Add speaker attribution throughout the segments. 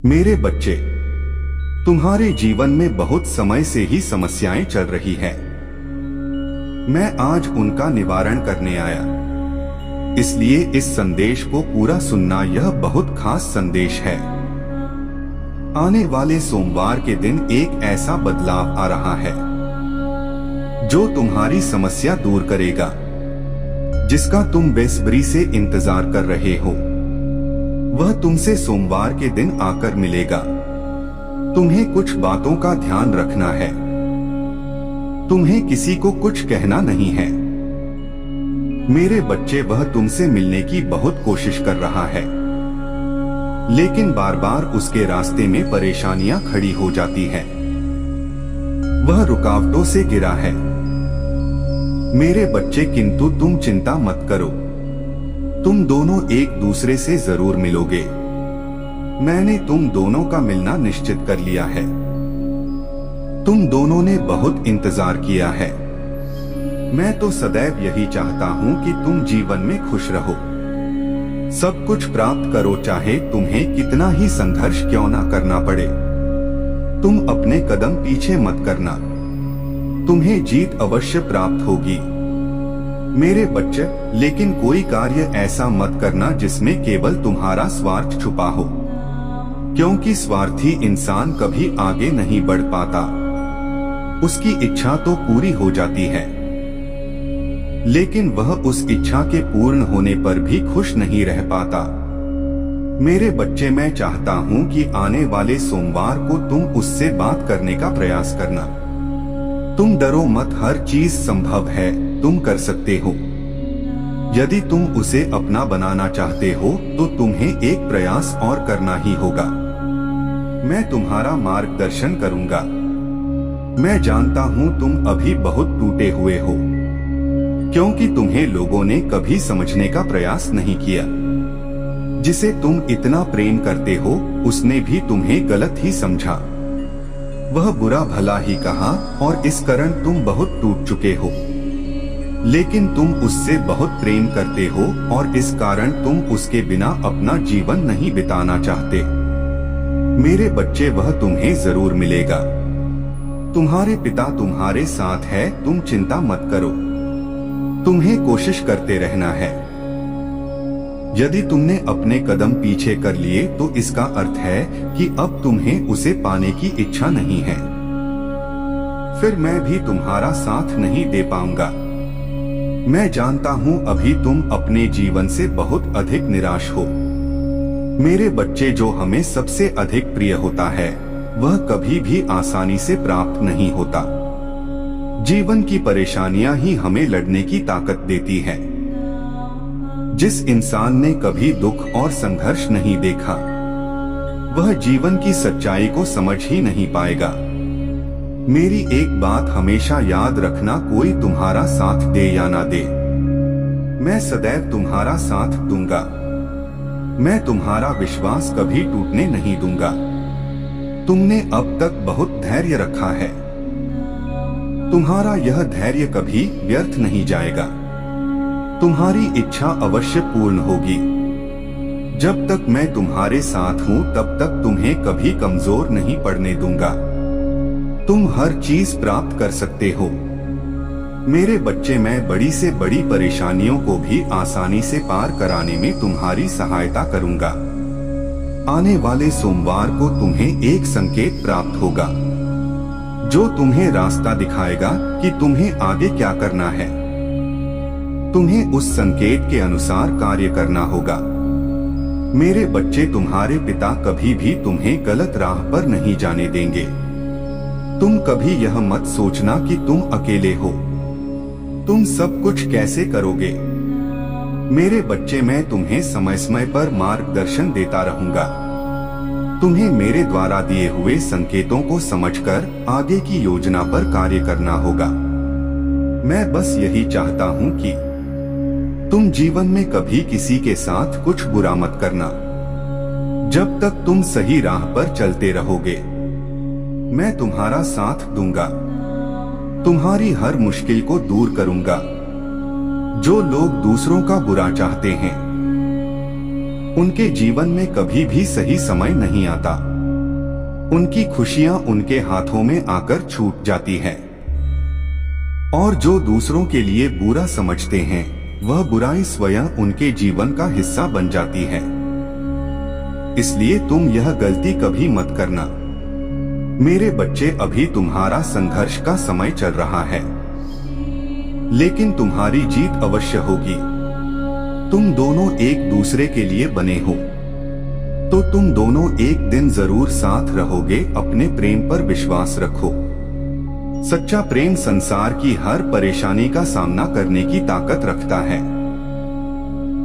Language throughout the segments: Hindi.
Speaker 1: मेरे बच्चे, तुम्हारे जीवन में बहुत समय से ही समस्याएं चल रही है। मैं आज उनका निवारण करने आया, इसलिए इस संदेश को पूरा सुनना। यह बहुत खास संदेश है। आने वाले सोमवार के दिन एक ऐसा बदलाव आ रहा है जो तुम्हारी समस्या दूर करेगा, जिसका तुम बेसब्री से इंतजार कर रहे हो। वह तुमसे सोमवार के दिन आकर मिलेगा। तुम्हें कुछ बातों का ध्यान रखना है। तुम्हें किसी को कुछ कहना नहीं है। मेरे बच्चे, वह तुमसे मिलने की बहुत कोशिश कर रहा है, लेकिन बार बार उसके रास्ते में परेशानियां खड़ी हो जाती हैं। वह रुकावटों से घिरा है। मेरे बच्चे, किंतु तुम चिंता मत करो। तुम दोनों एक दूसरे से जरूर मिलोगे। मैंने तुम दोनों का मिलना निश्चित कर लिया है। तुम दोनों ने बहुत इंतजार किया है। मैं तो सदैव यही चाहता हूं कि तुम जीवन में खुश रहो, सब कुछ प्राप्त करो, चाहे तुम्हें कितना ही संघर्ष क्यों ना करना पड़े। तुम अपने कदम पीछे मत करना। तुम्हें जीत अवश्य प्राप्त होगी। मेरे बच्चे, लेकिन कोई कार्य ऐसा मत करना जिसमें केवल तुम्हारा स्वार्थ छुपा हो, क्योंकि स्वार्थी इंसान कभी आगे नहीं बढ़ पाता। उसकी इच्छा तो पूरी हो जाती है, लेकिन वह उस इच्छा के पूर्ण होने पर भी खुश नहीं रह पाता। मेरे बच्चे, मैं चाहता हूं कि आने वाले सोमवार को तुम उससे बात करने का प्रयास करना। तुम डरो मत, हर चीज संभव है, तुम कर सकते हो। यदि तुम उसे अपना बनाना चाहते हो तो तुम्हें एक प्रयास और करना ही होगा। मैं तुम्हारा मार्गदर्शन करूंगा। मैं जानता हूं तुम अभी बहुत टूटे हुए हो, क्योंकि तुम्हें लोगों ने कभी समझने का प्रयास नहीं किया। जिसे तुम इतना प्रेम करते हो, उसने भी तुम्हें गलत ही समझा। वह बुरा भला ही कहा और इस कारण तुम बहुत टूट चुके हो। लेकिन तुम उससे बहुत प्रेम करते हो और इस कारण तुम उसके बिना अपना जीवन नहीं बिताना चाहते। मेरे बच्चे, वह तुम्हें जरूर मिलेगा। तुम्हारे पिता तुम्हारे साथ है, तुम चिंता मत करो। तुम्हें कोशिश करते रहना है। यदि तुमने अपने कदम पीछे कर लिए तो इसका अर्थ है कि अब तुम्हें उसे पाने की इच्छा नहीं है। फिर मैं भी तुम्हारा साथ नहीं दे पाऊंगा। मैं जानता हूं अभी तुम अपने जीवन से बहुत अधिक निराश हो। मेरे बच्चे, जो हमें सबसे अधिक प्रिय होता है वह कभी भी आसानी से प्राप्त नहीं होता। जीवन की परेशानियां ही हमें लड़ने की ताकत देती है। जिस इंसान ने कभी दुख और संघर्ष नहीं देखा, वह जीवन की सच्चाई को समझ ही नहीं पाएगा। मेरी एक बात हमेशा याद रखना, कोई तुम्हारा साथ दे या ना दे, मैं सदैव तुम्हारा साथ दूंगा। मैं तुम्हारा विश्वास कभी टूटने नहीं दूंगा। तुमने अब तक बहुत धैर्य रखा है। तुम्हारा यह धैर्य कभी व्यर्थ नहीं जाएगा। तुम्हारी इच्छा अवश्य पूर्ण होगी। जब तक मैं तुम्हारे साथ हूं तब तक तुम्हें कभी कमजोर नहीं पड़ने दूंगा। तुम हर चीज प्राप्त कर सकते हो। मेरे बच्चे, मैं बड़ी से बड़ी परेशानियों को भी आसानी से पार कराने में तुम्हारी सहायता करूंगा। आने वाले सोमवार को तुम्हें एक संकेत प्राप्त होगा जो तुम्हें रास्ता दिखाएगा कि तुम्हें आगे क्या करना है। तुम्हें उस संकेत के अनुसार कार्य करना होगा। मेरे बच्चे, तुम्हारे पिता कभी भी तुम्हें गलत राह पर नहीं जाने देंगे। तुम कभी यह मत सोचना कि तुम अकेले हो। तुम सब कुछ कैसे करोगे। मेरे बच्चे, मैं तुम्हें समय समय पर मार्गदर्शन देता रहूंगा। तुम्हें मेरे द्वारा दिए हुए संकेतों को समझकर आगे की योजना पर कार्य करना होगा। मैं बस यही चाहता हूं कि तुम जीवन में कभी किसी के साथ कुछ बुरा मत करना। जब तक तुम सही राह पर चलते रहोगे, मैं तुम्हारा साथ दूंगा। तुम्हारी हर मुश्किल को दूर करूंगा। जो लोग दूसरों का बुरा चाहते हैं, उनके जीवन में कभी भी सही समय नहीं आता। उनकी खुशियां उनके हाथों में आकर छूट जाती है। और जो दूसरों के लिए बुरा समझते हैं, वह बुराई स्वयं उनके जीवन का हिस्सा बन जाती है। इसलिए तुम यह गलती कभी मत करना। मेरे बच्चे, अभी तुम्हारा संघर्ष का समय चल रहा है, लेकिन तुम्हारी जीत अवश्य होगी। तुम दोनों एक दूसरे के लिए बने हो, तो तुम दोनों एक दिन जरूर साथ रहोगे। अपने प्रेम पर विश्वास रखो। सच्चा प्रेम संसार की हर परेशानी का सामना करने की ताकत रखता है।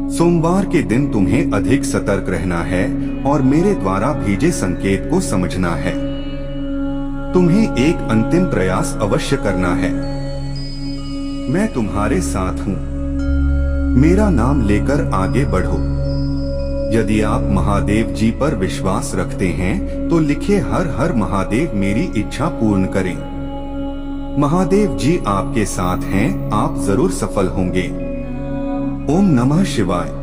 Speaker 1: सोमवार के दिन तुम्हें अधिक सतर्क रहना है और मेरे द्वारा भेजे संकेत को समझना है। तुम्हें एक अंतिम प्रयास अवश्य करना है। मैं तुम्हारे साथ हूँ। मेरा नाम लेकर आगे बढ़ो। यदि आप महादेव जी पर विश्वास रखते हैं तो लिखे हर हर महादेव मेरी इच्छा पूर्ण करें। महादेव जी आपके साथ हैं, आप जरूर सफल होंगे। ओम नमः शिवाय।